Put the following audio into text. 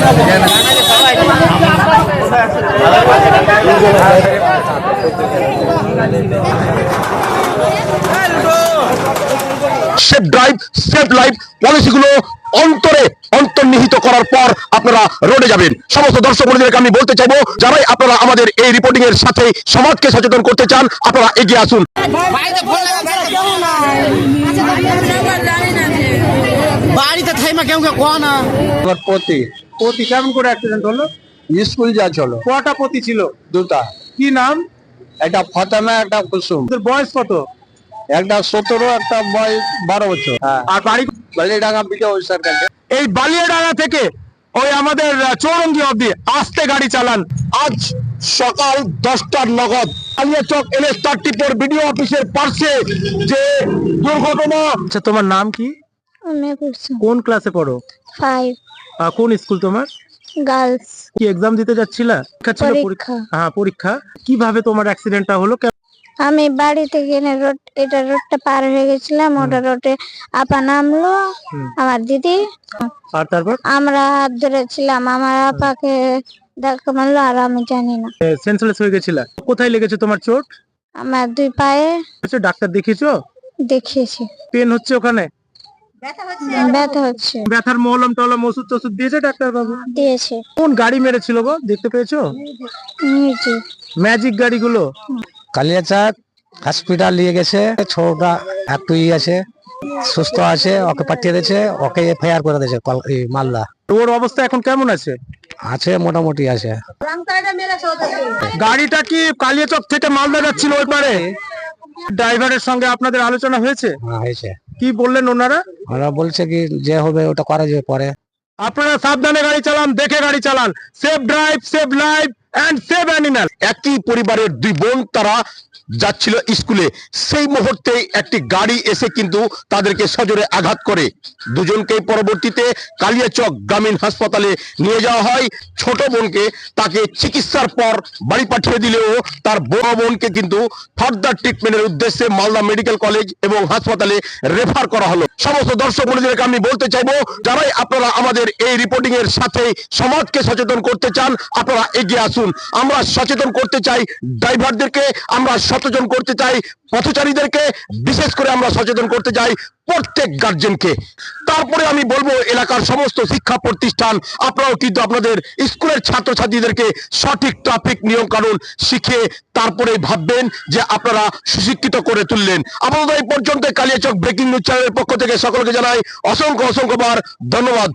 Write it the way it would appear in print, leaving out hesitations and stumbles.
Safe drive safe life পলিসিগুলো অন্তর্নিহিত করার পর আপনারা রোডে যাবেন। সমস্ত দর্শক বন্ধুদেরকে আমি বলতে চাইবো, যারাই আপনারা আমাদের এই রিপোর্টিং এর সাথে সমাজকে সচেতন করতে চান, আপনারা এগিয়ে আসুন। বাড়িতে থাইমা কেউ কোয়া না পতি কেমন করে অ্যাক্সিডেন্ট হলো? স্কুল যা চলো, কটা পতি ছিল? দুটা, কি নাম? একটা ফাতেমা একটা কুসুম। ওদের বয়স কত? একটা 17, একটা বয়স 12 বছর। হ্যাঁ, আর বাড়ি? বালিডাঙ্গা বিজয় ওই কাছে। এই বালিয়াডাঙ্গা থেকে ওই আমাদের চৌরঙ্গি অবধি আস্তে গাড়ি চালান। আজ সকাল 10টার নগদ কালিয়াচক NH34 বিডিও অফিসের পাশে যে দুর্ঘটনা। আচ্ছা, তোমার নাম কি? আমি পড়ছি কোন ক্লাসে পড়ো? 5 কোন স্কুল তোমার? গার্লস। কি এক্সাম দিতে যাচ্ছিলা? পরীক্ষা ছিল? পরীক্ষা। হ্যাঁ, পরীক্ষা। কিভাবে তোমার অ্যাক্সিডেন্টটা হলো? আমি বাড়ি থেকে রোডটা পার হয়ে গেছিলাম। ওটা রোডে আপা নামলো, আমার দিদি, আর তারপর আমরা হাত ধরেছিলাম। আমার আপাকে ধাক্কা মারলো, আর আমি জানি না। সেন্সলেস হয়ে গেছিলা? কোথায় লেগেছে তোমার চোট? আমার 2 পায়ে। ডাক্তার দেখিয়েছো? দেখিয়েছি। পেন হচ্ছে ওখানে? ব্যথা হচ্ছে। ব্যথার মলম টলম ওষুধ টষুধ দিয়েছে ডাক্তার বাবু? দিয়েছে। কোন গাড়ি মেরেছিল গো, দেখতে পেয়েছো? নিয়েছি। ম্যাজিক গাড়িগুলো? কালিয়াচাক হসপিটাল নিয়ে গেছে। ছোটটা একটু আছে, সুস্থ আছে, ওকে পাঠিয়ে দিয়েছে। ওকে FIR করে দিয়েছে মালদা। ওর অবস্থা এখন কেমন আছে? আছে, মোটামুটি আছে। গাড়িটা কি কালিয়াচক থেকে মালদা যাচ্ছিল ওই পারে? ড্রাইভারের সঙ্গে আপনাদের আলোচনা হয়েছে? হ্যাঁ, হয়েছে। কি বললেন ওনারা? ওরা বলছে কি যে হবে ওটা করা যাবে পরে। আপনারা সাবধানে গাড়ি চালান, দেখে গাড়ি চালান। Safe drive save life and save animal. একই পরিবারের 2 বোন, তারা যাচ্ছিল স্কুলে। সেই মুহূর্তে একটি গাড়ি এসে কিন্তু তাদেরকে সজোরে আঘাত করে। দুজনকেই পরবর্তীতে কালিয়াচক গ্রামীণ হাসপাতালে নিয়ে যাওয়া হয়। ছোট বোনকে তাকে চিকিৎসার পর বাড়ি পাঠিয়ে দিলেও তার বড় বোনকে কিন্তু ফার্দার ট্রিটমেন্টের উদ্দেশ্যে মালদা মেডিকেল কলেজ এবং হাসপাতালে রেফার করা হলো। সমস্ত দর্শক বন্ধুদেরকে আমি বলতে চাইবো, যারাই আপনারা আমাদের এই রিপোর্টিং এর সাথে সমাজকে সচেতন করতে চান, আপনারা এগিয়ে আসুন। আমরা সচেতন করতে চাই ড্রাইভারদেরকে, আমরা সচেতন করতে চাই পথচারীদেরকে, বিশেষ করে আমরা সচেতন করতে চাই প্রত্যেক গার্জেনকে। তারপরে আমি বলবো এলাকার সমস্ত শিক্ষা প্রতিষ্ঠান, আপনারাও কিন্তু আপনাদের স্কুলের ছাত্রছাত্রীদেরকে সঠিক ট্রাফিক নিয়ম কানুন শিখিয়ে তারপরে ভাববেন যে আপনারা সুশিক্ষিত করে তুললেন। আপাতত এই পর্যন্ত কালিয়াচক ব্রেকিং নিউজ চ্যানেলের পক্ষ থেকে সকলকে জানাই অসংখ্য ধন্যবাদ।